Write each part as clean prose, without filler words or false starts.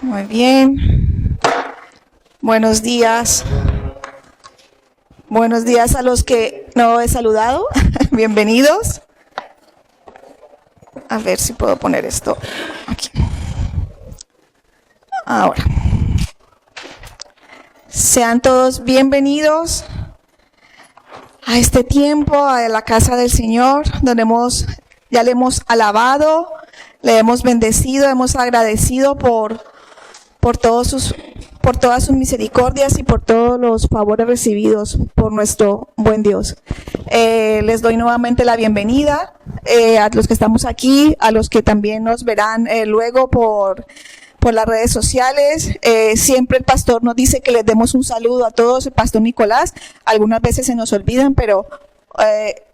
Muy bien. Buenos días. Buenos días a los que no he saludado. Bienvenidos. A ver si puedo poner esto aquí. Ahora. Sean todos bienvenidos a este tiempo, a la casa del Señor, donde ya le hemos alabado, le hemos bendecido, hemos agradecido por todas sus misericordias y por todos los favores recibidos por nuestro buen Dios. Les doy nuevamente la bienvenida a los que estamos aquí, a los que también nos verán luego por las redes sociales. Siempre el pastor nos dice que les demos un saludo a todos, el pastor Nicolás. Algunas veces se nos olvidan, pero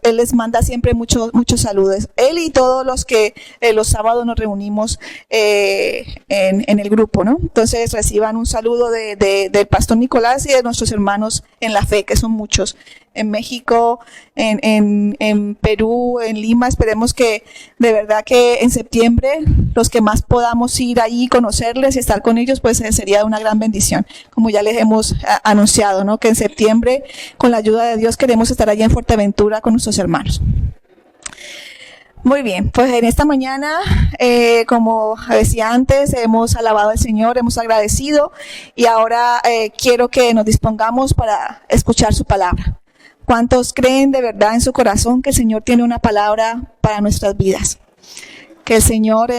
él les manda siempre muchos saludos. Él y todos los que los sábados nos reunimos en el grupo, ¿no? Entonces reciban un saludo del pastor Nicolás y de nuestros hermanos en la fe, que son muchos. En México, en Perú, en Lima. Esperemos que de verdad que en septiembre los que más podamos ir ahí, conocerles y estar con ellos, pues sería una gran bendición. Como ya les hemos anunciado, ¿no? Que en septiembre, con la ayuda de Dios, queremos estar allá en Fuerteventura con nuestros hermanos. Muy bien, pues en esta mañana, como decía antes, hemos alabado al Señor, hemos agradecido y ahora quiero que nos dispongamos para escuchar su palabra. ¿Cuántos creen de verdad en su corazón que el Señor tiene una palabra para nuestras vidas? Que el Señor,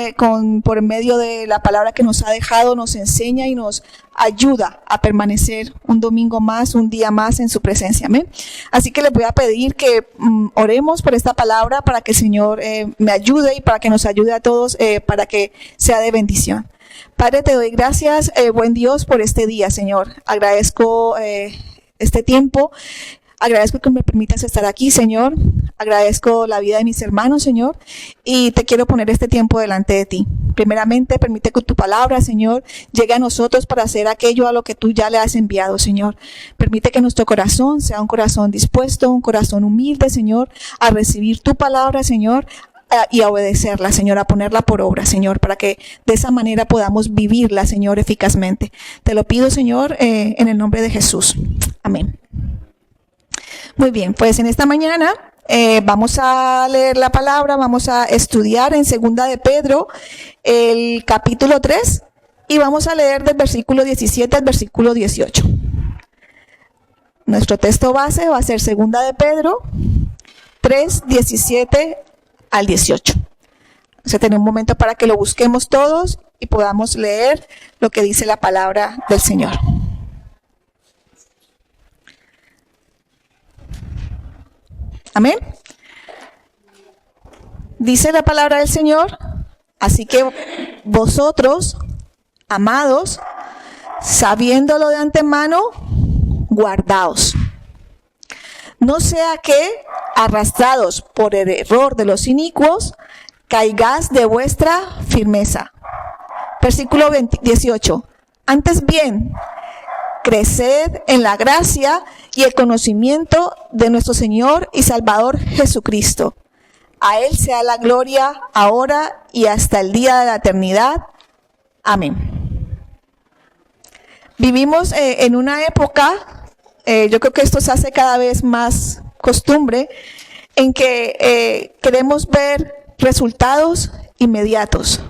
por medio de la palabra que nos ha dejado, nos enseña y nos ayuda a permanecer un domingo más, un día más en su presencia. ¿Amén? Así que les voy a pedir que oremos por esta palabra para que el Señor me ayude y para que nos ayude a todos para que sea de bendición. Padre, te doy gracias, buen Dios, por este día, Señor. Agradezco este tiempo. Agradezco que me permitas estar aquí, Señor. Agradezco la vida de mis hermanos, Señor. Y te quiero poner este tiempo delante de ti. Primeramente, permite que tu palabra, Señor, llegue a nosotros para hacer aquello a lo que tú ya le has enviado, Señor. Permite que nuestro corazón sea un corazón dispuesto, un corazón humilde, Señor, a recibir tu palabra, Señor, y a obedecerla, Señor, a ponerla por obra, Señor, para que de esa manera podamos vivirla, Señor, eficazmente. Te lo pido, Señor, en el nombre de Jesús. Amén. Muy bien, pues en esta mañana vamos a leer la palabra, vamos a estudiar en Segunda de Pedro, el capítulo 3, y vamos a leer del versículo 17 al versículo 18. Nuestro texto base va a ser Segunda de Pedro 3, 17 al 18. O sea, tener un momento para que lo busquemos todos y podamos leer lo que dice la palabra del Señor. Amén. Dice la palabra del Señor, así que vosotros, amados, sabiéndolo de antemano, guardaos. No sea que, arrastrados por el error de los inicuos, caigáis de vuestra firmeza. Versículo 18. Antes bien, creced en la gracia y el conocimiento de nuestro Señor y Salvador Jesucristo. A Él sea la gloria ahora y hasta el día de la eternidad. Amén. Vivimos en una época, yo creo que esto se hace cada vez más costumbre, en que queremos ver resultados inmediatos.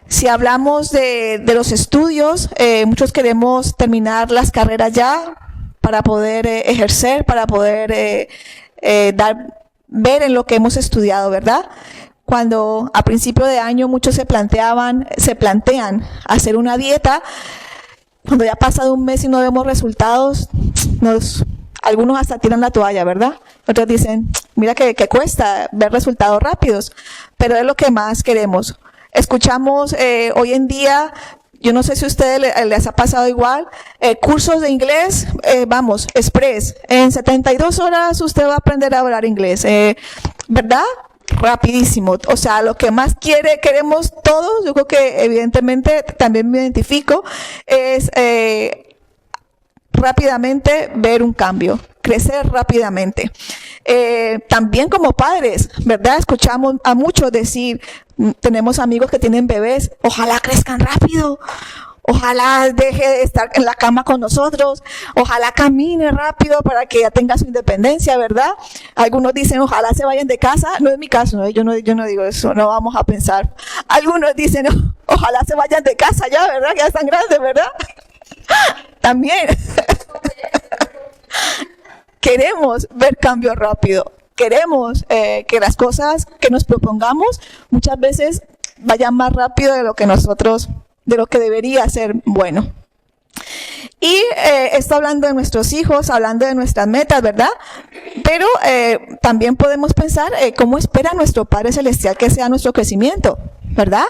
Si hablamos de los estudios, muchos queremos terminar las carreras ya para poder ejercer, para poder ver en lo que hemos estudiado, ¿verdad? Cuando a principio de año muchos se plantean hacer una dieta, cuando ya ha pasado un mes y no vemos resultados, algunos hasta tiran la toalla, ¿verdad? Otros dicen, mira que cuesta ver resultados rápidos, pero es lo que más queremos. Escuchamos hoy en día, yo no sé si a ustedes les ha pasado igual, cursos de inglés, express. En 72 horas usted va a aprender a hablar inglés, ¿verdad? Rapidísimo. O sea, lo que más queremos todos, yo creo que evidentemente también me identifico, es rápidamente ver un cambio. crecer rápidamente. También como padres, ¿verdad? Escuchamos a muchos decir, tenemos amigos que tienen bebés, ojalá crezcan rápido, ojalá deje de estar en la cama con nosotros, ojalá camine rápido para que ya tenga su independencia, ¿verdad? Algunos dicen, ojalá se vayan de casa. No es mi caso, ¿no? Yo no digo eso, no vamos a pensar. Algunos dicen, ojalá se vayan de casa ya, ¿verdad? Ya están grandes, ¿verdad? También. Queremos ver cambio rápido. Queremos que las cosas que nos propongamos muchas veces vayan más rápido de lo que debería ser bueno. Y esto hablando de nuestros hijos, hablando de nuestras metas, ¿verdad? Pero también podemos pensar cómo espera nuestro Padre Celestial que sea nuestro crecimiento, ¿verdad?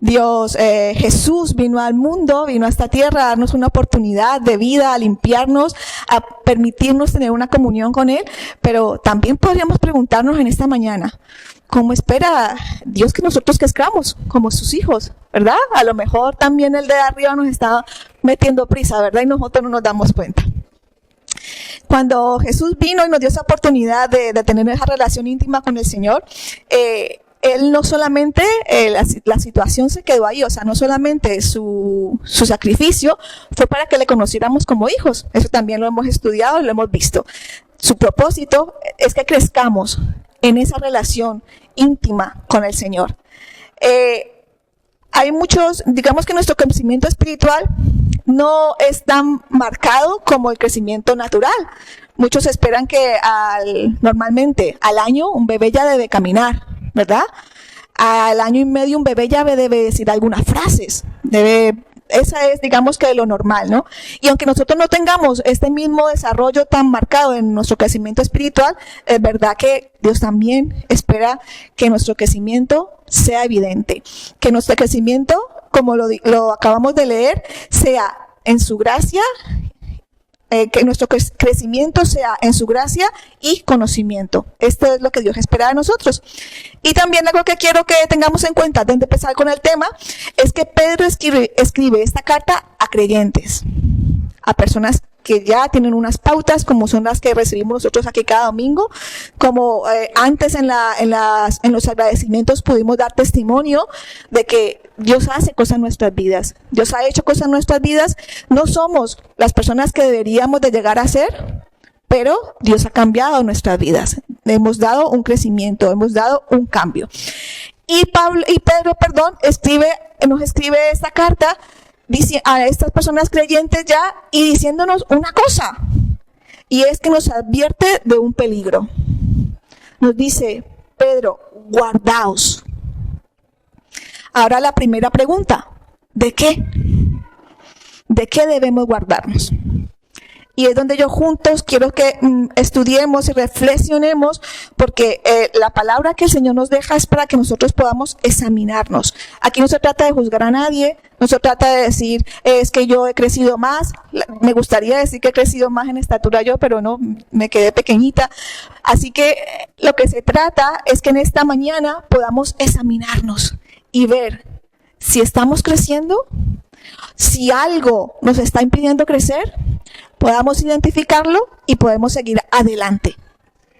Dios, Jesús vino al mundo, vino a esta tierra a darnos una oportunidad de vida, a limpiarnos, a permitirnos tener una comunión con Él, pero también podríamos preguntarnos en esta mañana, ¿cómo espera Dios que nosotros crezcamos como sus hijos, verdad? A lo mejor también el de arriba nos está metiendo prisa, ¿verdad? Y nosotros no nos damos cuenta. Cuando Jesús vino y nos dio esa oportunidad de tener esa relación íntima con el Señor, Él no solamente, la situación se quedó ahí, o sea, no solamente su sacrificio fue para que le conociéramos como hijos, eso también lo hemos estudiado y lo hemos visto. Su propósito es que crezcamos en esa relación íntima con el Señor. Hay muchos, digamos que nuestro crecimiento espiritual no es tan marcado como el crecimiento natural. Muchos esperan que normalmente al año un bebé ya debe caminar, ¿verdad? Al año y medio un bebé ya debe decir algunas frases, esa es, digamos que lo normal, ¿no? Y aunque nosotros no tengamos este mismo desarrollo tan marcado en nuestro crecimiento espiritual, es verdad que Dios también espera que nuestro crecimiento sea evidente, que nuestro crecimiento, como lo acabamos de leer, sea en su gracia, que nuestro crecimiento sea en su gracia y conocimiento. Esto es lo que Dios espera de nosotros. Y también algo que quiero que tengamos en cuenta antes de empezar con el tema, es que Pedro escribe esta carta a creyentes, a personas que ya tienen unas pautas como son las que recibimos nosotros aquí cada domingo, como antes en los agradecimientos pudimos dar testimonio de que Dios hace cosas en nuestras vidas. Dios ha hecho cosas en nuestras vidas. No somos las personas que deberíamos de llegar a ser, pero Dios ha cambiado nuestras vidas. Hemos dado un crecimiento, hemos dado un cambio. Y Pedro, nos escribe esta carta a estas personas creyentes ya y diciéndonos una cosa, y es que nos advierte de un peligro. Nos dice, Pedro, guardaos. Ahora la primera pregunta, ¿de qué? ¿De qué debemos guardarnos? Y es donde yo juntos quiero que estudiemos y reflexionemos, porque la palabra que el Señor nos deja es para que nosotros podamos examinarnos. Aquí no se trata de juzgar a nadie, no se trata de decir, es que yo he crecido más. Me gustaría decir que he crecido más en estatura yo, pero no, me quedé pequeñita. Así que lo que se trata es que en esta mañana podamos examinarnos y ver si estamos creciendo, si algo nos está impidiendo crecer, podamos identificarlo y podemos seguir adelante,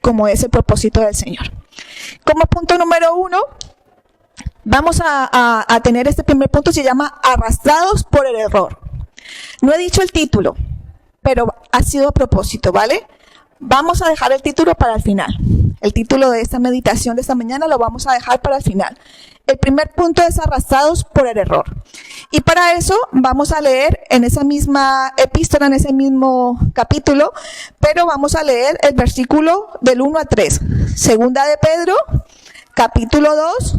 como es el propósito del Señor. Como punto número 1, vamos a tener este primer punto, se llama arrastrados por el error. No he dicho el título, pero ha sido a propósito, ¿vale? Vamos a dejar el título para el final. El título de esta meditación de esta mañana lo vamos a dejar para el final. El primer punto es arrastrados por el error. Y para eso vamos a leer en esa misma epístola, en ese mismo capítulo, pero vamos a leer el versículo del 1 al 3. Segunda de Pedro, capítulo 2,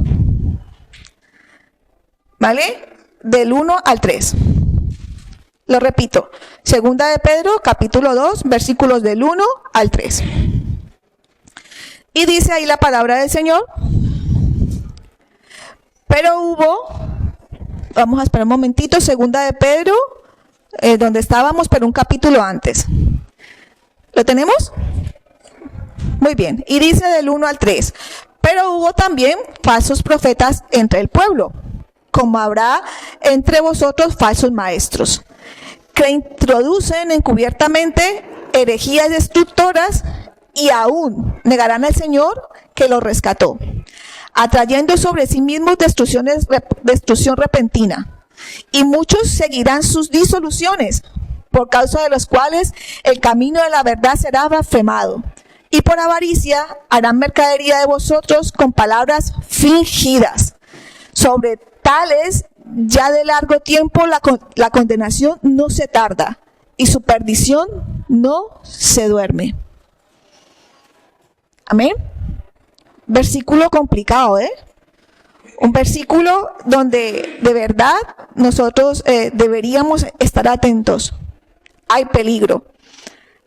¿vale? Del 1 al 3. Lo repito, Segunda de Pedro, capítulo 2, versículos del 1 al 3. Y dice ahí la palabra del Señor. Pero vamos a esperar un momentito, Segunda de Pedro, donde estábamos, pero un capítulo antes. ¿Lo tenemos? Muy bien. Y dice del 1 al 3. Pero hubo también falsos profetas entre el pueblo, como habrá entre vosotros falsos maestros, que introducen encubiertamente herejías destructoras y aún negarán al Señor que los rescató, atrayendo sobre sí mismos destrucción repentina. Y muchos seguirán sus disoluciones, por causa de los cuales el camino de la verdad será blasfemado. Y por avaricia harán mercadería de vosotros con palabras fingidas. Sobre tales, ya de largo tiempo la condenación no se tarda, y su perdición no se duerme. Amén. Versículo complicado, un versículo donde de verdad nosotros deberíamos estar atentos. Hay peligro.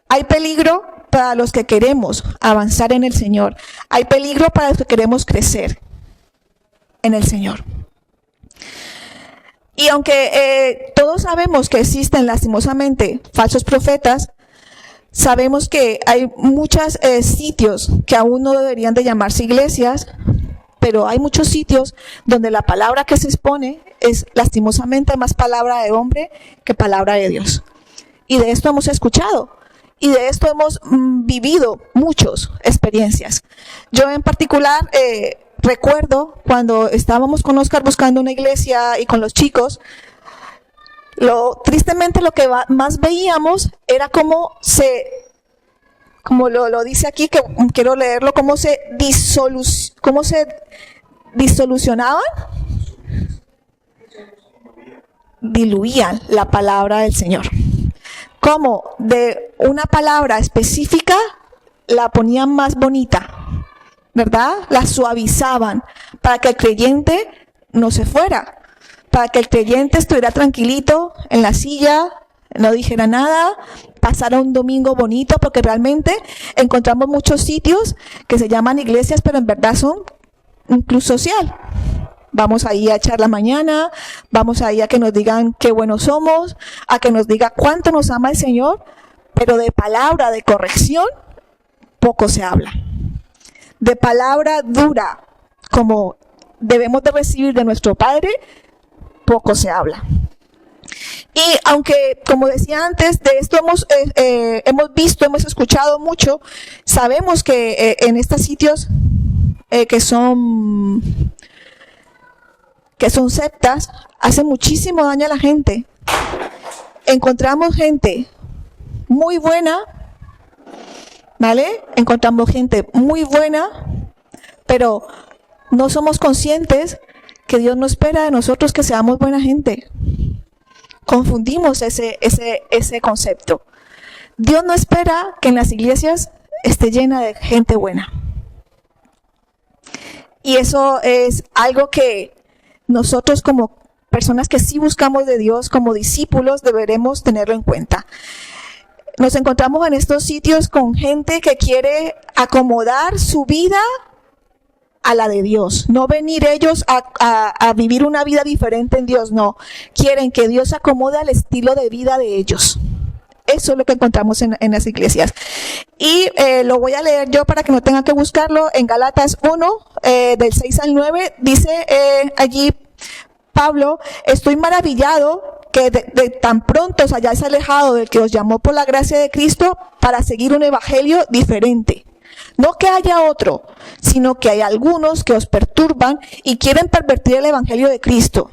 Hay peligro para los que queremos avanzar en el Señor. Hay peligro para los que queremos crecer en el Señor. Y aunque todos sabemos que existen lastimosamente falsos profetas, sabemos que hay muchos sitios que aún no deberían de llamarse iglesias, pero hay muchos sitios donde la palabra que se expone es lastimosamente más palabra de hombre que palabra de Dios. Y de esto hemos escuchado, y de esto hemos vivido muchas experiencias. Yo en particular recuerdo cuando estábamos con Oscar buscando una iglesia y con los chicos, tristemente lo que más veíamos era cómo como lo dice aquí, que quiero leerlo, cómo se disolucionaban, diluían la palabra del Señor. Como de una palabra específica la ponían más bonita, ¿verdad? La suavizaban para que el creyente no se fuera, para que el creyente estuviera tranquilito en la silla, no dijera nada, pasara un domingo bonito, porque realmente encontramos muchos sitios que se llaman iglesias, pero en verdad son un club social. Vamos ahí a echar la mañana, vamos ahí a que nos digan qué buenos somos, a que nos diga cuánto nos ama el Señor, pero de palabra de corrección poco se habla. De palabra dura, como debemos de recibir de nuestro Padre, poco se habla. Y aunque, como decía antes, de esto hemos visto, hemos escuchado mucho, sabemos que en estos sitios que son sectas, hacen muchísimo daño a la gente. Encontramos gente muy buena, ¿vale? Encontramos gente muy buena, pero no somos conscientes que Dios no espera de nosotros que seamos buena gente. Confundimos ese concepto. Dios no espera que en las iglesias esté llena de gente buena. Y eso es algo que nosotros como personas que sí buscamos de Dios, como discípulos, deberemos tenerlo en cuenta. Nos encontramos en estos sitios con gente que quiere acomodar su vida a la de Dios. No venir ellos a vivir una vida diferente en Dios, no. Quieren que Dios se acomode al estilo de vida de ellos. Eso es lo que encontramos en las iglesias. Y lo voy a leer yo para que no tengan que buscarlo. En Gálatas 1, del 6 al 9, dice allí Pablo: estoy maravillado que de tan pronto os hayáis alejado del que os llamó por la gracia de Cristo para seguir un evangelio diferente. No que haya otro, sino que hay algunos que os perturban y quieren pervertir el evangelio de Cristo.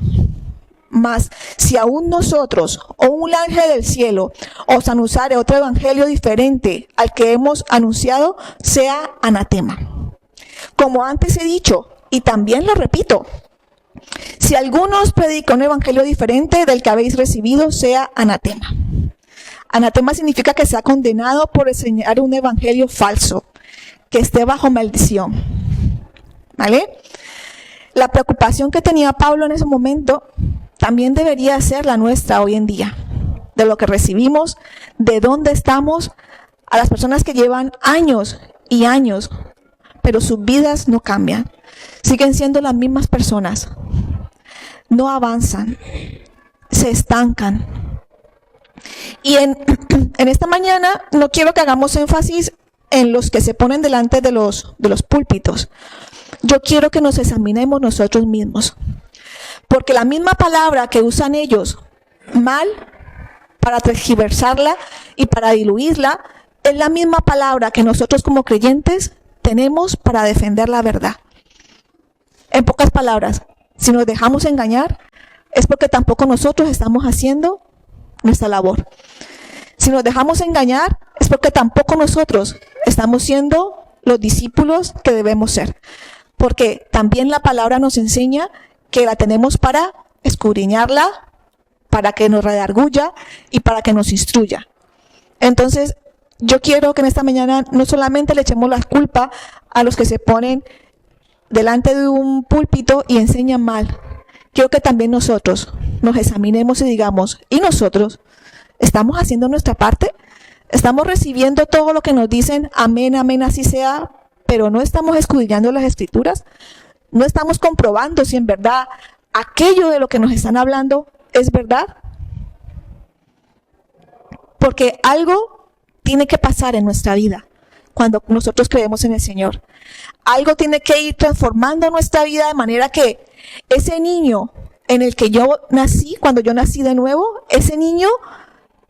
Mas si aún nosotros o un ángel del cielo os anunciare otro evangelio diferente al que hemos anunciado, sea anatema. Como antes he dicho, y también lo repito, si alguno os predica un evangelio diferente del que habéis recibido, sea anatema. Anatema significa que sea condenado por enseñar un evangelio falso, que esté bajo maldición. ¿Vale? La preocupación que tenía Pablo en ese momento también debería ser la nuestra hoy en día, de lo que recibimos, de dónde estamos, a las personas que llevan años y años, pero sus vidas no cambian, siguen siendo las mismas personas, no avanzan, se estancan. Y en esta mañana no quiero que hagamos énfasis en los que se ponen delante de los púlpitos. Yo quiero que nos examinemos nosotros mismos. Porque la misma palabra que usan ellos mal para tergiversarla y para diluirla, es la misma palabra que nosotros como creyentes tenemos para defender la verdad. En pocas palabras, si nos dejamos engañar, es porque tampoco nosotros estamos haciendo nuestra labor. Si nos dejamos engañar, es porque tampoco nosotros estamos siendo los discípulos que debemos ser. Porque también la palabra nos enseña que la tenemos para escudriñarla, para que nos redarguya y para que nos instruya. Entonces, yo quiero que en esta mañana no solamente le echemos la culpa a los que se ponen delante de un púlpito y enseñan mal. Quiero que también nosotros nos examinemos y digamos, ¿y nosotros estamos haciendo nuestra parte? ¿Estamos recibiendo todo lo que nos dicen, amén, amén, así sea, pero no estamos escudriñando las Escrituras? ¿No estamos comprobando si en verdad aquello de lo que nos están hablando es verdad? Porque algo tiene que pasar en nuestra vida cuando nosotros creemos en el Señor. Algo tiene que ir transformando nuestra vida de manera que ese niño en el que yo nací, cuando yo nací de nuevo, ese niño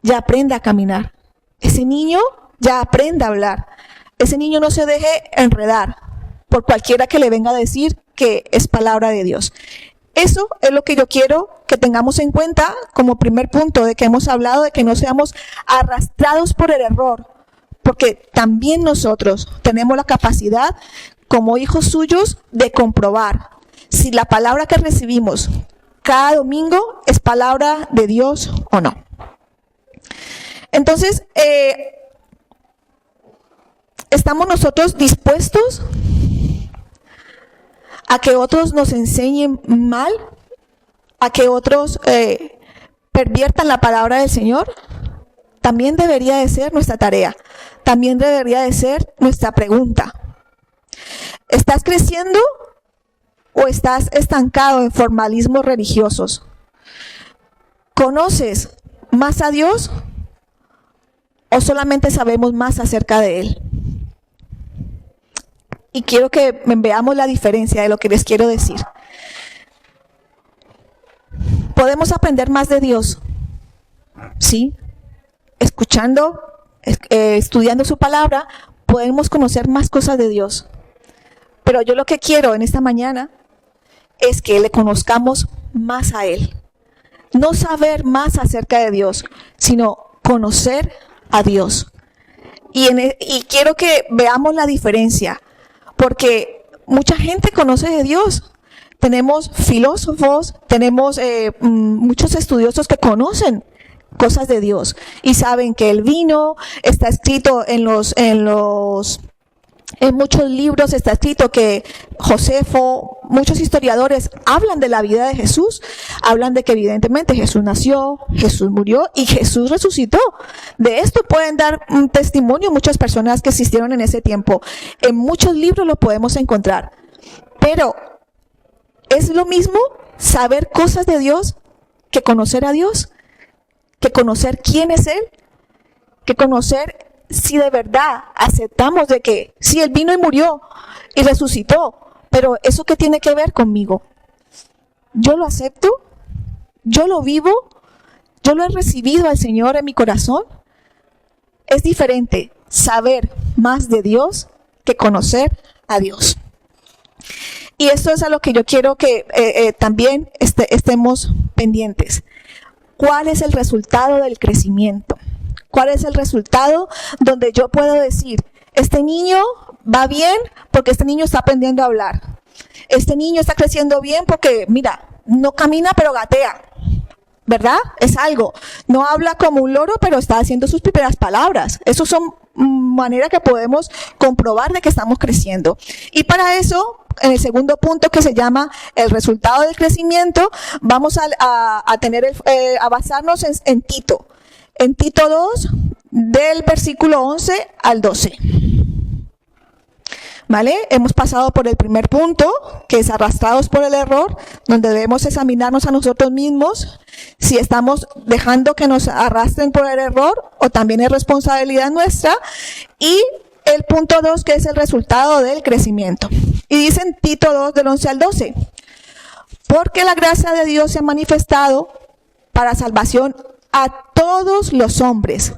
ya aprenda a caminar. Ese niño ya aprenda a hablar. Ese niño no se deje enredar por cualquiera que le venga a decir que es palabra de Dios. Eso es lo que yo quiero que tengamos en cuenta como primer punto de que hemos hablado, de que no seamos arrastrados por el error, porque también nosotros tenemos la capacidad como hijos suyos de comprobar si la palabra que recibimos cada domingo es palabra de Dios o no. Entonces, ¿estamos nosotros dispuestos a que otros nos enseñen mal? ¿A que otros perviertan la palabra del Señor? También debería de ser nuestra tarea. También debería de ser nuestra pregunta. ¿Estás creciendo o estás estancado en formalismos religiosos? ¿Conoces más a Dios o solamente sabemos más acerca de Él? Y quiero que veamos la diferencia de lo que les quiero decir. Podemos aprender más de Dios, ¿sí? Escuchando, estudiando su palabra, podemos conocer más cosas de Dios. Pero yo lo que quiero en esta mañana es que le conozcamos más a Él. No saber más acerca de Dios, sino conocer a Dios. Y quiero que veamos la diferencia, porque mucha gente conoce de Dios. Tenemos filósofos, tenemos muchos estudiosos que conocen cosas de Dios y saben que el vino está escrito en muchos libros, está escrito que Josefo, muchos historiadores hablan de la vida de Jesús, hablan de que evidentemente Jesús nació, Jesús murió y Jesús resucitó. De esto pueden dar un testimonio muchas personas que existieron en ese tiempo. En muchos libros lo podemos encontrar. Pero es lo mismo saber cosas de Dios que conocer a Dios, que conocer quién es Él, que conocer si de verdad aceptamos de que sí, Él vino y murió y resucitó, pero ¿eso qué tiene que ver conmigo? ¿Yo lo acepto? ¿Yo lo vivo? ¿Yo lo he recibido al Señor en mi corazón? Es diferente saber más de Dios que conocer a Dios. Y esto es a lo que yo quiero que también estemos pendientes. ¿Cuál es el resultado del crecimiento? ¿Cuál es el resultado donde yo puedo decir, este niño va bien porque este niño está aprendiendo a hablar? Este niño está creciendo bien porque, mira, no camina pero gatea, ¿verdad? Es algo. No habla como un loro pero está haciendo sus primeras palabras. Esas son maneras que podemos comprobar de que estamos creciendo. Y para eso, en el segundo punto que se llama el resultado del crecimiento, vamos a basarnos en Tito. En Tito 2, del versículo 11 al 12. ¿Vale? Hemos pasado por el primer punto, que es arrastrados por el error, donde debemos examinarnos a nosotros mismos, si estamos dejando que nos arrastren por el error, o también es responsabilidad nuestra. Y el punto 2, que es el resultado del crecimiento. Y dice en Tito 2, del 11 al 12. Porque la gracia de Dios se ha manifestado para salvación a todos los hombres,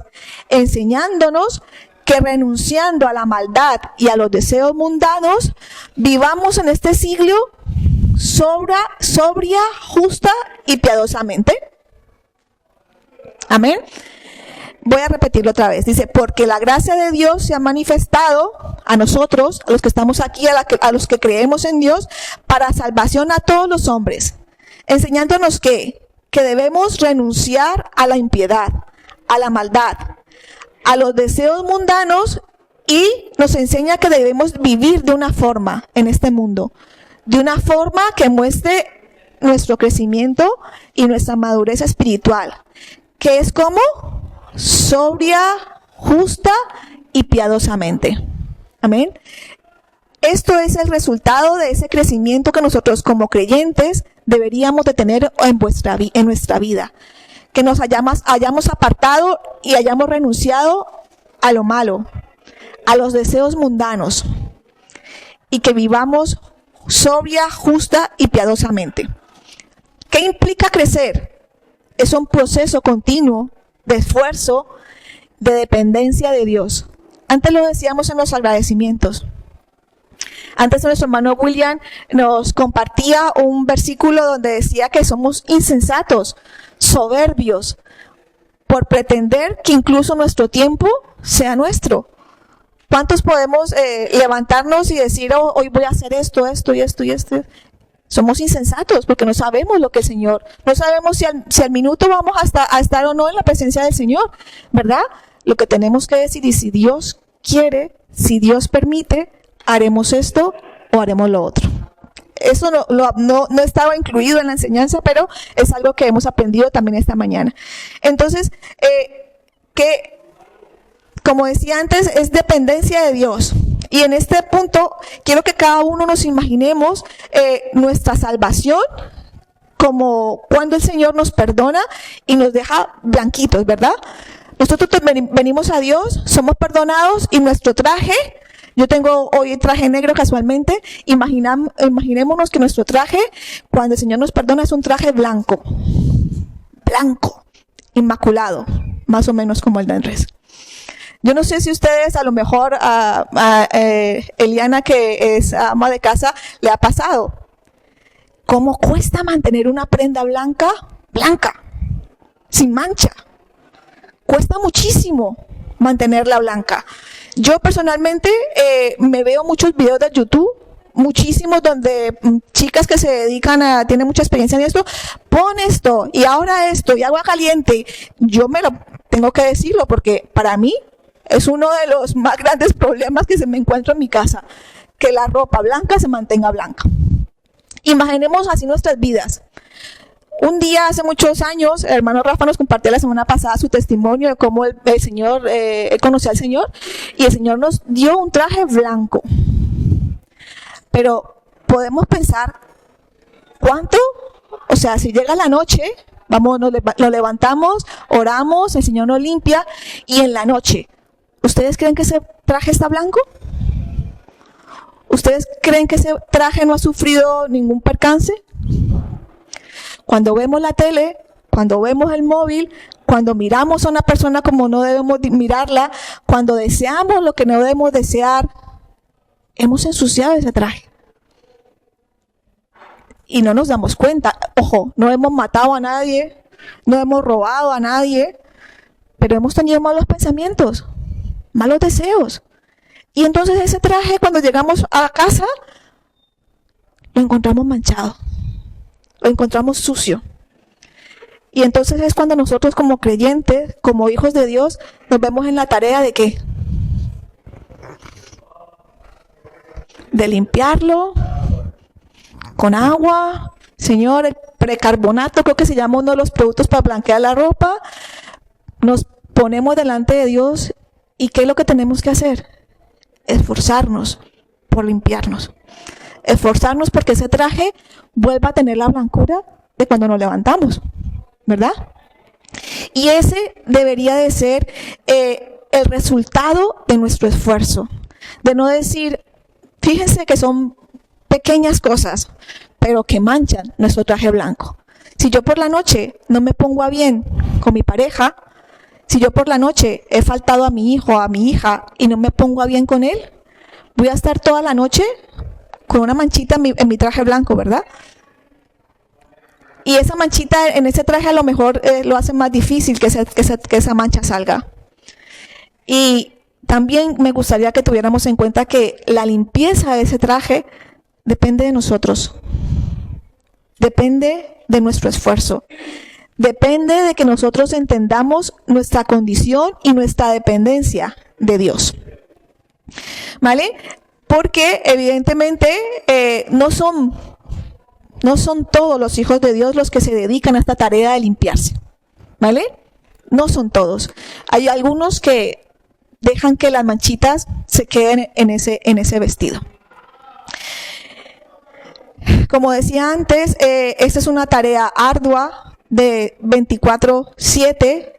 enseñándonos que renunciando a la maldad y a los deseos mundanos, vivamos en este siglo sobria, justa y piadosamente. Amén. Voy a repetirlo otra vez. Dice, porque la gracia de Dios se ha manifestado a nosotros, a los que estamos aquí, a los que creemos en Dios, para salvación a todos los hombres, enseñándonos que debemos renunciar a la impiedad, a la maldad, a los deseos mundanos, y nos enseña que debemos vivir de una forma en este mundo, de una forma que muestre nuestro crecimiento y nuestra madurez espiritual, que es como sobria, justa y piadosamente. Amén. Esto es el resultado de ese crecimiento que nosotros como creyentes deberíamos de tener en nuestra vida. Que nos hayamos apartado y hayamos renunciado a lo malo, a los deseos mundanos, y que vivamos sobria, justa y piadosamente. ¿Qué implica crecer? Es un proceso continuo de esfuerzo, de dependencia de Dios. Antes lo decíamos en los agradecimientos. Antes nuestro hermano William nos compartía un versículo donde decía que somos insensatos, soberbios, por pretender que incluso nuestro tiempo sea nuestro. ¿Cuántos podemos levantarnos y decir, oh, hoy voy a hacer esto y esto? Somos insensatos porque no sabemos lo que el Señor, no sabemos si al minuto vamos a estar o no en la presencia del Señor, ¿verdad? Lo que tenemos que decir, y si Dios quiere, si Dios permite, haremos esto o haremos lo otro. Eso no estaba incluido en la enseñanza, pero es algo que hemos aprendido también esta mañana. Entonces, que como decía antes, es dependencia de Dios. Y en este punto, quiero que cada uno nos imaginemos nuestra salvación como cuando el Señor nos perdona y nos deja blanquitos, ¿verdad? Nosotros venimos a Dios, somos perdonados, y nuestro traje, yo tengo hoy traje negro casualmente, imaginémonos que nuestro traje, cuando el Señor nos perdona, es un traje blanco, inmaculado, más o menos como el de Andrés. Yo no sé si ustedes, a lo mejor Eliana, que es ama de casa, le ha pasado. ¿Cómo cuesta mantener una prenda blanca, sin mancha? Cuesta muchísimo mantenerla blanca. Yo personalmente me veo muchos videos de YouTube, muchísimos, donde chicas que se dedican tienen mucha experiencia en esto, pon esto, y ahora esto, y agua caliente. Yo me lo tengo que decirlo, porque para mí es uno de los más grandes problemas que se me encuentra en mi casa, que la ropa blanca se mantenga blanca. Imaginemos así nuestras vidas. Un día, hace muchos años, el hermano Rafa nos compartió la semana pasada su testimonio de cómo el Señor, él conoció al Señor, y el Señor nos dio un traje blanco. Pero podemos pensar, ¿cuánto? O sea, si llega la noche, nos levantamos, oramos, el Señor nos limpia, y en la noche, ¿ustedes creen que ese traje está blanco? ¿Ustedes creen que ese traje no ha sufrido ningún percance? Cuando vemos la tele, cuando vemos el móvil, cuando miramos a una persona como no debemos mirarla, cuando deseamos lo que no debemos desear, hemos ensuciado ese traje. Y no nos damos cuenta. Ojo, no hemos matado a nadie, no hemos robado a nadie, pero hemos tenido malos pensamientos, malos deseos. Y entonces ese traje, cuando llegamos a casa, lo encontramos manchado, lo encontramos sucio. Y entonces es cuando nosotros, como creyentes, como hijos de Dios, nos vemos en la tarea de ¿qué? De limpiarlo con agua. Señor, el precarbonato, creo que se llama uno de los productos para blanquear la ropa. Nos ponemos delante de Dios, y ¿qué es lo que tenemos que hacer? Esforzarnos por limpiarnos. Esforzarnos porque ese traje vuelva a tener la blancura de cuando nos levantamos, ¿verdad? Y ese debería de ser el resultado de nuestro esfuerzo. De no decir, fíjense que son pequeñas cosas, pero que manchan nuestro traje blanco. Si yo por la noche no me pongo a bien con mi pareja, Si yo por la noche he faltado a mi hijo o a mi hija y no me pongo a bien con él, voy a estar toda la noche con una manchita en mi traje blanco, ¿verdad? Y esa manchita en ese traje a lo mejor lo hace más difícil que esa mancha salga. Y también me gustaría que tuviéramos en cuenta que la limpieza de ese traje depende de nosotros. Depende de nuestro esfuerzo. Depende de que nosotros entendamos nuestra condición y nuestra dependencia de Dios. ¿Vale? Porque evidentemente no son todos los hijos de Dios los que se dedican a esta tarea de limpiarse. ¿Vale? No son todos. Hay algunos que dejan que las manchitas se queden en ese vestido. Como decía antes, esta es una tarea ardua de 24/7,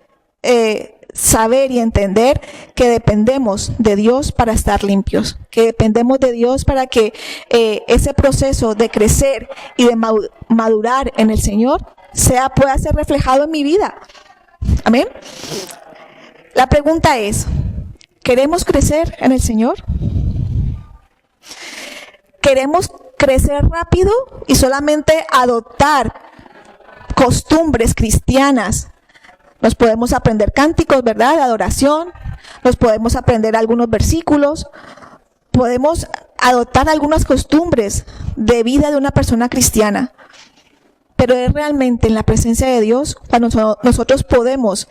saber y entender que dependemos de Dios para estar limpios, que dependemos de Dios para que ese proceso de crecer y de madurar en el Señor pueda ser reflejado en mi vida. Amén. La pregunta es, ¿queremos crecer en el Señor? ¿Queremos crecer rápido y solamente adoptar costumbres cristianas? Nos podemos aprender cánticos, ¿verdad?, de adoración, nos podemos aprender algunos versículos, podemos adoptar algunas costumbres de vida de una persona cristiana, pero es realmente en la presencia de Dios cuando nosotros podemos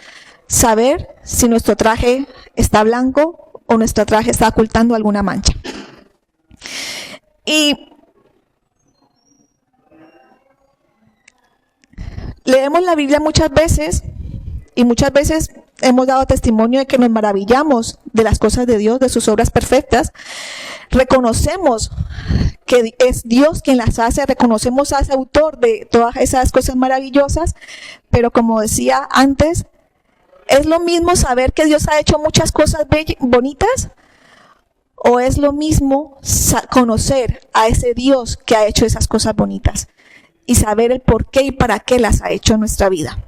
saber si nuestro traje está blanco o nuestro traje está ocultando alguna mancha. Y leemos la Biblia muchas veces y muchas veces hemos dado testimonio de que nos maravillamos de las cosas de Dios, de sus obras perfectas. Reconocemos que es Dios quien las hace, reconocemos a ese autor de todas esas cosas maravillosas, pero como decía antes, ¿es lo mismo saber que Dios ha hecho muchas cosas bonitas? ¿O es lo mismo conocer a ese Dios que ha hecho esas cosas bonitas y saber el por qué y para qué las ha hecho en nuestra vida?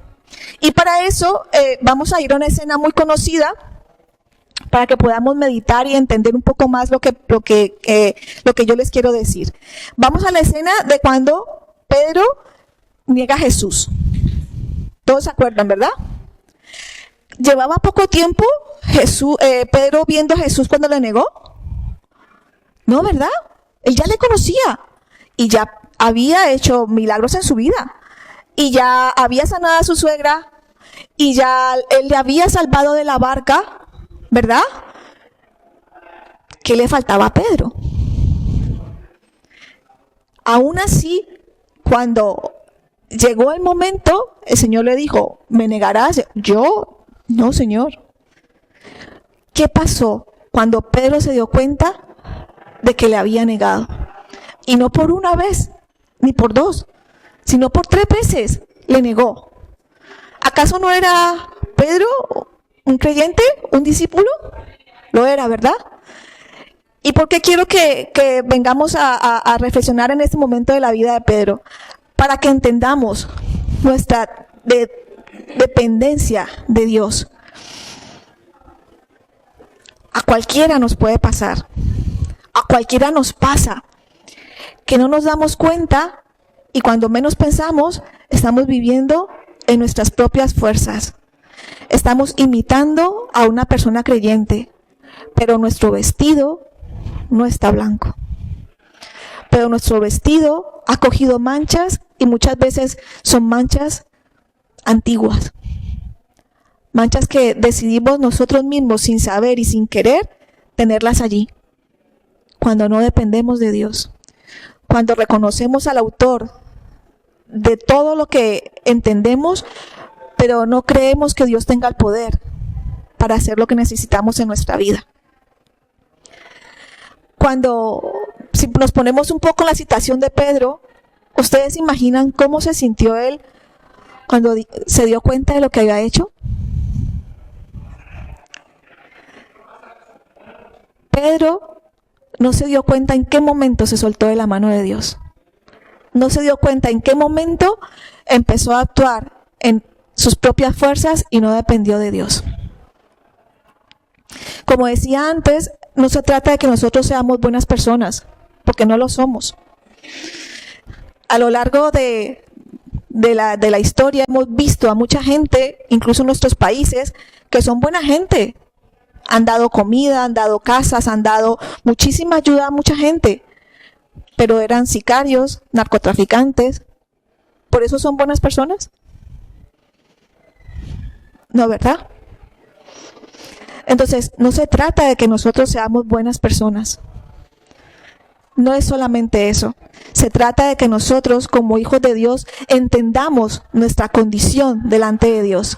Y para eso vamos a ir a una escena muy conocida para que podamos meditar y entender un poco más lo que yo les quiero decir. Vamos a la escena de cuando Pedro niega a Jesús. Todos se acuerdan, ¿verdad? Llevaba poco tiempo Pedro viendo a Jesús cuando le negó. No, ¿verdad? Él ya le conocía y ya había hecho milagros en su vida y ya había sanado a su suegra y ya él le había salvado de la barca, ¿verdad? ¿Qué le faltaba a Pedro? Aún así, cuando llegó el momento, el Señor le dijo, ¿me negarás? Yo, no, Señor. ¿Qué pasó cuando Pedro se dio cuenta de que le había negado? Y no por una vez, ni por dos, sino por 3 veces le negó. ¿Acaso no era Pedro un creyente, un discípulo? Lo era, ¿verdad? ¿Y por qué quiero que vengamos a reflexionar en este momento de la vida de Pedro? Para que entendamos nuestra dependencia de Dios. A cualquiera nos puede pasar, a cualquiera nos pasa, que no nos damos cuenta y cuando menos pensamos, estamos viviendo en nuestras propias fuerzas. Estamos imitando a una persona creyente, pero nuestro vestido no está blanco. Pero nuestro vestido ha cogido manchas y muchas veces son manchas antiguas. Manchas que decidimos nosotros mismos sin saber y sin querer tenerlas allí. Cuando no dependemos de Dios. Cuando reconocemos al autor de todo lo que entendemos, pero no creemos que Dios tenga el poder para hacer lo que necesitamos en nuestra vida. Si nos ponemos un poco en la situación de Pedro, ¿ustedes imaginan cómo se sintió él cuando se dio cuenta de lo que había hecho? Pedro no se dio cuenta en qué momento se soltó de la mano de Dios. No se dio cuenta en qué momento empezó a actuar en sus propias fuerzas y no dependió de Dios. Como decía antes, no se trata de que nosotros seamos buenas personas, porque no lo somos. A lo largo de la historia hemos visto a mucha gente, incluso en nuestros países, que son buena gente. Han dado comida, han dado casas, han dado muchísima ayuda a mucha gente, pero eran sicarios, narcotraficantes. ¿Por eso son buenas personas? No, ¿verdad? Entonces, no se trata de que nosotros seamos buenas personas. No es solamente eso. Se trata de que nosotros, como hijos de Dios, entendamos nuestra condición delante de Dios.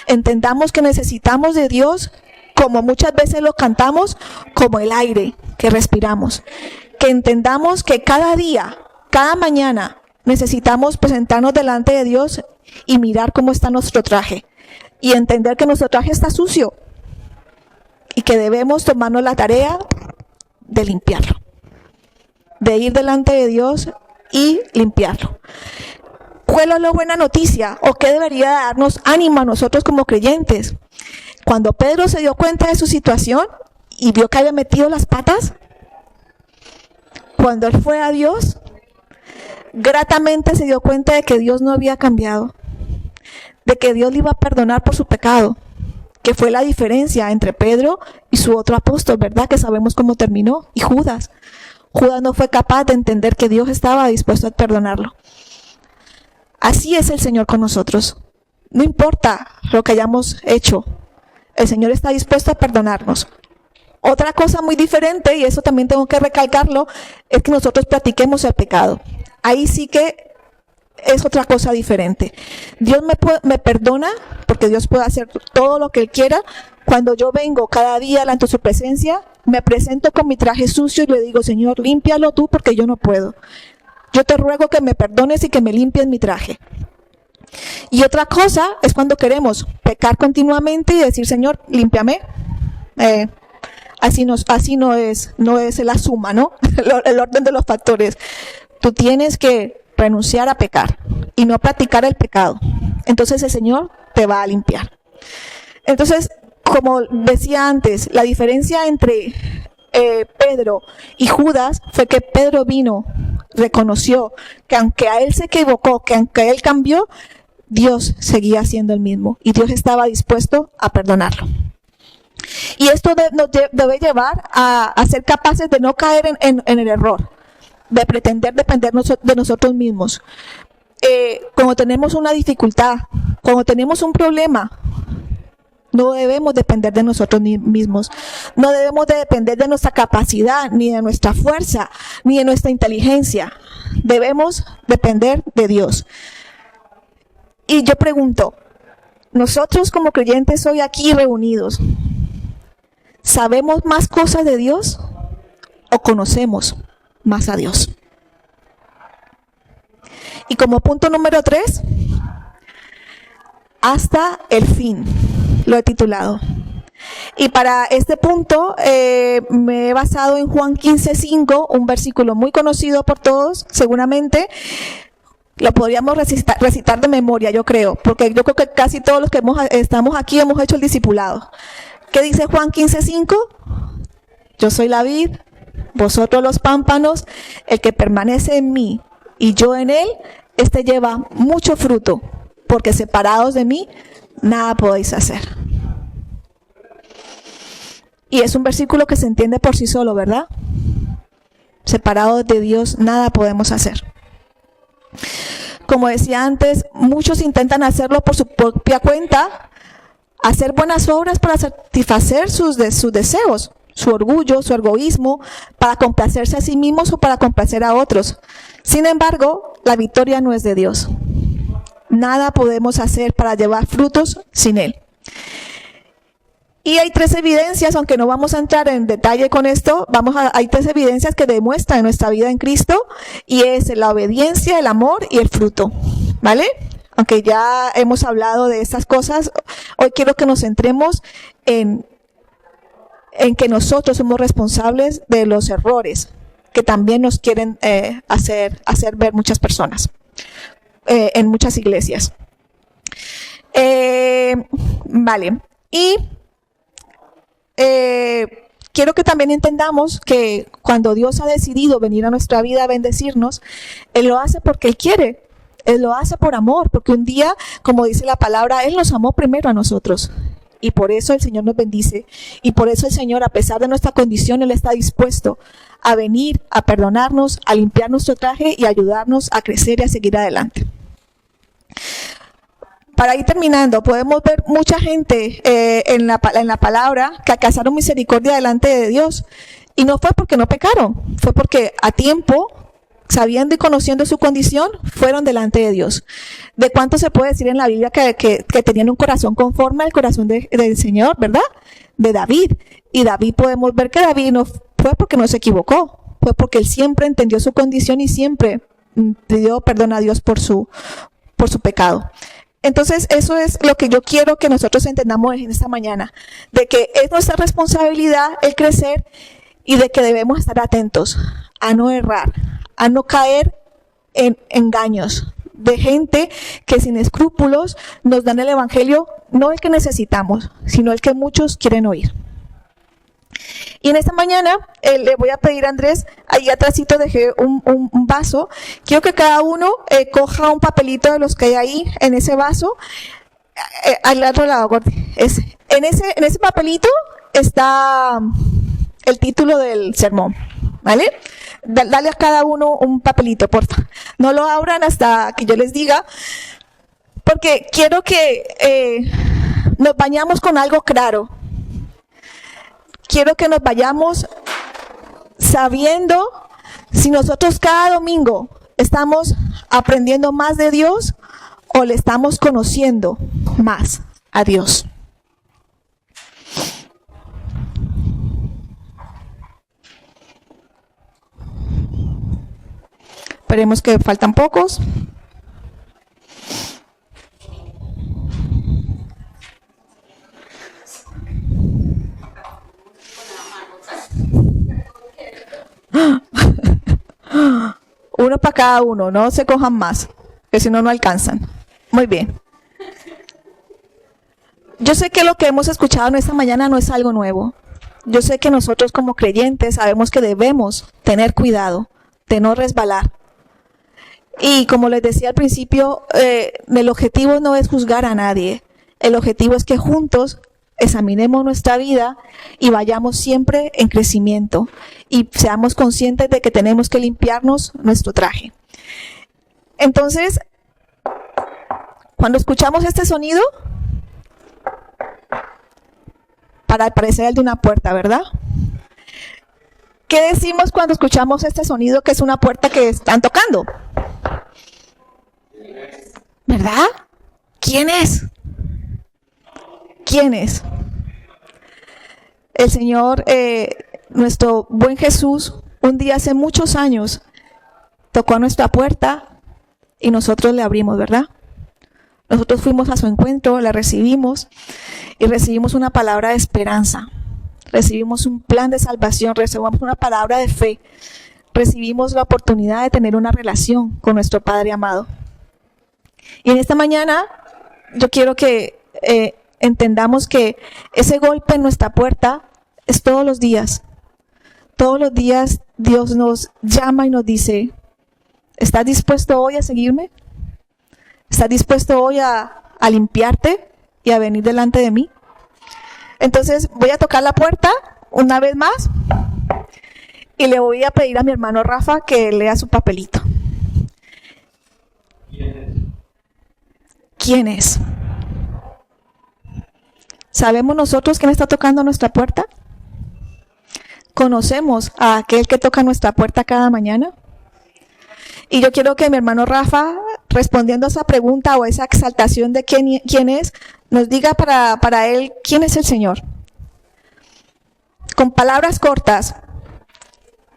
Entendamos que necesitamos de Dios, como muchas veces lo cantamos, como el aire que respiramos. Que entendamos que cada día, cada mañana, necesitamos presentarnos delante de Dios y mirar cómo está nuestro traje. Y entender que nuestro traje está sucio. Y que debemos tomarnos la tarea de limpiarlo. De ir delante de Dios y limpiarlo. ¿Cuál es la buena noticia? ¿O qué debería darnos ánimo a nosotros como creyentes? Cuando Pedro se dio cuenta de su situación y vio que había metido las patas, cuando él fue a Dios, gratamente se dio cuenta de que Dios no había cambiado, de que Dios le iba a perdonar por su pecado, que fue la diferencia entre Pedro y su otro apóstol, ¿verdad? Que sabemos cómo terminó, y Judas. Judas no fue capaz de entender que Dios estaba dispuesto a perdonarlo. Así es el Señor con nosotros. No importa lo que hayamos hecho, el Señor está dispuesto a perdonarnos. Otra cosa muy diferente, y eso también tengo que recalcarlo, es que nosotros practiquemos el pecado. Ahí sí que es otra cosa diferente. Dios me perdona, porque Dios puede hacer todo lo que Él quiera. Cuando yo vengo cada día ante su presencia, me presento con mi traje sucio y le digo, Señor, límpialo tú porque yo no puedo. Yo te ruego que me perdones y que me limpies mi traje. Y otra cosa es cuando queremos pecar continuamente y decir, Señor, límpiame. Así no es la suma, ¿no? El orden de los factores. Tú tienes que renunciar a pecar y no practicar el pecado. Entonces el Señor te va a limpiar. Entonces, como decía antes, la diferencia entre Pedro y Judas fue que Pedro vino, reconoció que aunque a él se equivocó, que aunque él cambió, Dios seguía siendo el mismo y Dios estaba dispuesto a perdonarlo. Y esto nos debe llevar a ser capaces de no caer en el error, de pretender depender de nosotros mismos. Cuando tenemos una dificultad, cuando tenemos un problema, no debemos depender de nosotros mismos. No debemos de depender de nuestra capacidad, ni de nuestra fuerza, ni de nuestra inteligencia. Debemos depender de Dios. Y yo pregunto, nosotros como creyentes hoy aquí reunidos, ¿sabemos más cosas de Dios o conocemos más a Dios? Y como punto número 3, hasta el fin, lo he titulado. Y para este punto me he basado en Juan 15:5, un versículo muy conocido por todos, seguramente. Lo podríamos recitar de memoria, yo creo, porque yo creo que casi todos los que estamos aquí hemos hecho el discipulado. ¿Qué dice Juan 15:5? Yo soy la vid, vosotros los pámpanos, el que permanece en mí y yo en él, este lleva mucho fruto, porque separados de mí, nada podéis hacer. Y es un versículo que se entiende por sí solo, ¿verdad? Separados de Dios, nada podemos hacer. Como decía antes, muchos intentan hacerlo por su propia cuenta, hacer buenas obras para satisfacer sus deseos, su orgullo, su egoísmo, para complacerse a sí mismos o para complacer a otros. Sin embargo, la victoria no es de Dios. Nada podemos hacer para llevar frutos sin Él. Y hay 3 evidencias, aunque no vamos a entrar en detalle con esto, hay 3 evidencias que demuestran nuestra vida en Cristo, y es la obediencia, el amor y el fruto, ¿vale? Aunque ya hemos hablado de estas cosas, hoy quiero que nos centremos en que nosotros somos responsables de los errores que también nos quieren hacer ver muchas personas en muchas iglesias. Vale, y quiero que también entendamos que cuando Dios ha decidido venir a nuestra vida a bendecirnos, Él lo hace porque Él quiere. Él lo hace por amor, porque un día, como dice la palabra, Él nos amó primero a nosotros. Y por eso el Señor nos bendice. Y por eso el Señor, a pesar de nuestra condición, Él está dispuesto a venir, a perdonarnos, a limpiar nuestro traje y a ayudarnos a crecer y a seguir adelante. Para ir terminando, podemos ver mucha gente en la palabra que alcanzaron misericordia delante de Dios. Y no fue porque no pecaron, fue porque a tiempo, sabiendo y conociendo su condición, fueron delante de Dios. ¿De cuánto se puede decir en la Biblia que tenían un corazón conforme al corazón del Señor, verdad? De David. Y David, podemos ver que David no fue porque no se equivocó, fue porque él siempre entendió su condición y siempre pidió perdón a Dios por su pecado. Entonces, eso es lo que yo quiero que nosotros entendamos en esta mañana, de que es nuestra responsabilidad el crecer y de que debemos estar atentos a no errar, a no caer en engaños de gente que sin escrúpulos nos dan el evangelio, no el que necesitamos, sino el que muchos quieren oír. Y en esta mañana le voy a pedir a Andrés, ahí atrásito dejé un vaso, quiero que cada uno coja un papelito de los que hay ahí en ese vaso, al otro lado, en ese papelito está el título del sermón, ¿vale? Dale a cada uno un papelito, porfa. No lo abran hasta que yo les diga, porque quiero que nos bañamos con algo claro. Quiero que nos vayamos sabiendo si nosotros cada domingo estamos aprendiendo más de Dios o le estamos conociendo más a Dios. Esperemos que faltan pocos. Uno para cada uno, no se cojan más, que si no, no alcanzan. Muy bien. Yo sé que lo que hemos escuchado en esta mañana no es algo nuevo. Yo sé que nosotros como creyentes sabemos que debemos tener cuidado de no resbalar. Y como les decía al principio, el objetivo no es juzgar a nadie. El objetivo es que juntos examinemos nuestra vida y vayamos siempre en crecimiento y seamos conscientes de que tenemos que limpiarnos nuestro traje. Entonces, cuando escuchamos este sonido, para parecer el de una puerta, ¿verdad? ¿Qué decimos cuando escuchamos este sonido que es una puerta que están tocando? ¿Verdad? ¿Quién es? ¿Quién es? El Señor, nuestro buen Jesús, un día hace muchos años, tocó a nuestra puerta y nosotros le abrimos, ¿verdad? Nosotros fuimos a su encuentro, la recibimos y recibimos una palabra de esperanza. Recibimos un plan de salvación, recibimos una palabra de fe. Recibimos la oportunidad de tener una relación con nuestro Padre amado. Y en esta mañana yo quiero que entendamos que ese golpe en nuestra puerta es todos los días. Todos los días Dios nos llama y nos dice, ¿estás dispuesto hoy a seguirme? ¿Estás dispuesto hoy a limpiarte y a venir delante de mí? Entonces voy a tocar la puerta una vez más y le voy a pedir a mi hermano Rafa que lea su papelito. ¿Quién es? ¿Sabemos nosotros quién está tocando nuestra puerta? ¿Conocemos a aquel que toca nuestra puerta cada mañana? Y yo quiero que mi hermano Rafa, respondiendo a esa pregunta o esa exaltación de quién es, nos diga para él quién es el Señor. Con palabras cortas,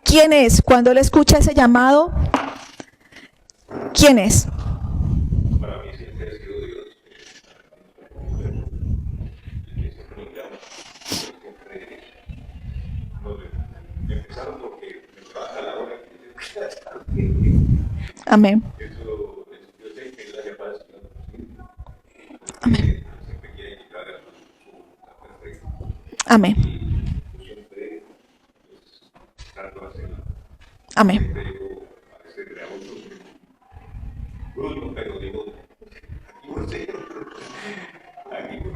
¿quién es? Cuando él escucha ese llamado, ¿quién es? Para mí siempre ha sido Dios. Empezaron porque me baja la hora que Amén. eso, yo sé que es la llamada del Señor. Amén. Siempre quiere llegar a su perfecto. Amén. Amén. Pero a veces creamos brutos, pero digo, aquí por ser, aquí por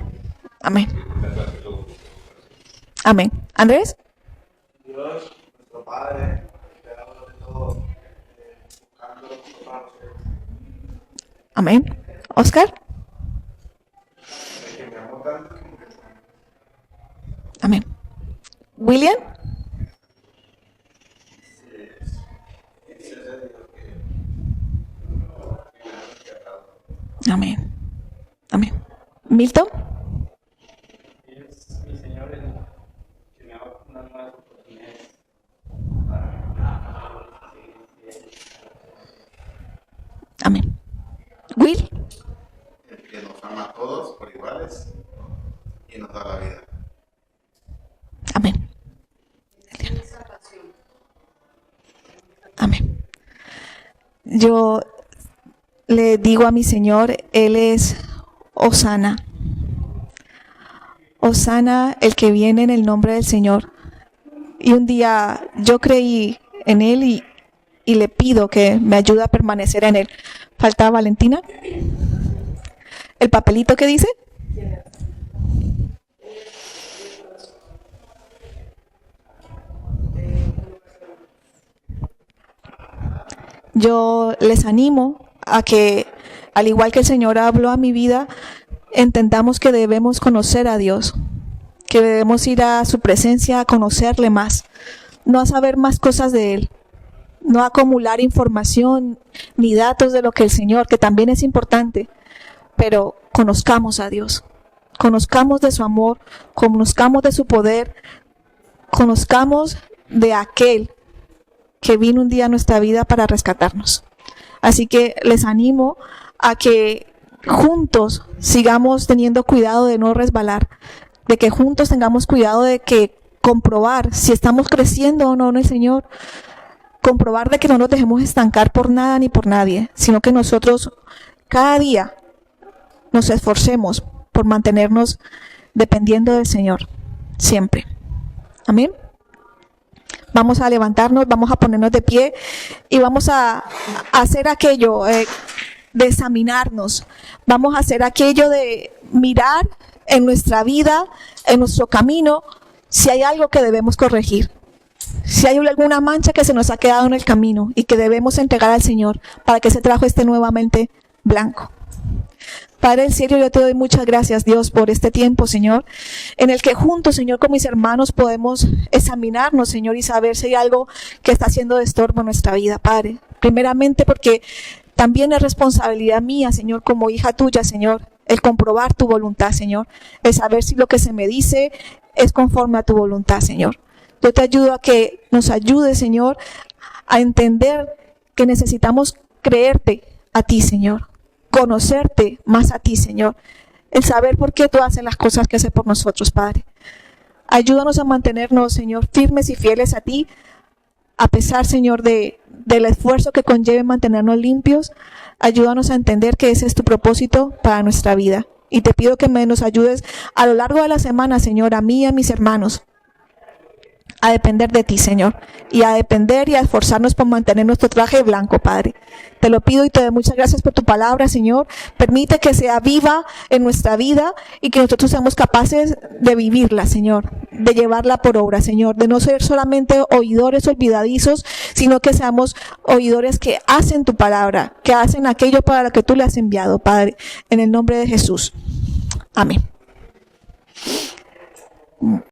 Amén. la clase loco. Amén. Andrés. Dios, nuestro Padre, te damos de todo, buscando para nosotros. Amén. Oscar. Que me amo tanto como que Amén. William. Amén. Amén. Milton. Es mi Señor el que me da unas nuevas oportunidades Amén. Will. El que nos ama a todos por iguales y nos da la vida. Amén. Amén. Yo le digo a mi Señor, Él es Hosana. Hosana, el que viene en el nombre del Señor. Y un día yo creí en Él y le pido que me ayude a permanecer en Él. ¿Falta Valentina? ¿El papelito que dice? Yo les animo a que, al igual que el Señor habló a mi vida, entendamos que debemos conocer a Dios, que debemos ir a su presencia a conocerle más, no a saber más cosas de Él, no a acumular información ni datos de lo que el Señor, que también es importante, pero conozcamos a Dios, conozcamos de su amor, conozcamos de su poder, conozcamos de aquel que vino un día a nuestra vida para rescatarnos. Así que les animo a que juntos sigamos teniendo cuidado de no resbalar, de que juntos tengamos cuidado de que comprobar si estamos creciendo o no en el Señor, comprobar de que no nos dejemos estancar por nada ni por nadie, sino que nosotros cada día nos esforcemos por mantenernos dependiendo del Señor, siempre. Amén. Vamos a levantarnos, vamos a ponernos de pie y vamos a hacer aquello de examinarnos. Vamos a hacer aquello de mirar en nuestra vida, en nuestro camino, si hay algo que debemos corregir. Si hay alguna mancha que se nos ha quedado en el camino y que debemos entregar al Señor para que ese trabajo esté nuevamente blanco. Padre del cielo, yo te doy muchas gracias, Dios, por este tiempo, Señor, en el que juntos, Señor, con mis hermanos podemos examinarnos, Señor, y saber si hay algo que está haciendo de estorbo en nuestra vida, Padre. Primeramente porque también es responsabilidad mía, Señor, como hija tuya, Señor, el comprobar tu voluntad, Señor, el saber si lo que se me dice es conforme a tu voluntad, Señor. Yo te ayudo a que nos ayudes, Señor, a entender que necesitamos creerte a ti, Señor. Conocerte más a ti, Señor. El saber por qué tú haces las cosas que haces por nosotros, Padre. Ayúdanos a mantenernos, Señor, firmes y fieles a ti, a pesar, Señor, del esfuerzo que conlleve mantenernos limpios. Ayúdanos a entender que ese es tu propósito para nuestra vida. Y te pido que nos ayudes a lo largo de la semana, Señor, a mí y a mis hermanos, a depender de ti, Señor, y a depender y a esforzarnos por mantener nuestro traje blanco, Padre. Te lo pido y te doy muchas gracias por tu palabra, Señor. Permite que sea viva en nuestra vida y que nosotros seamos capaces de vivirla, Señor, de llevarla por obra, Señor, de no ser solamente oidores olvidadizos, sino que seamos oidores que hacen tu palabra, que hacen aquello para lo que tú le has enviado, Padre, en el nombre de Jesús. Amén.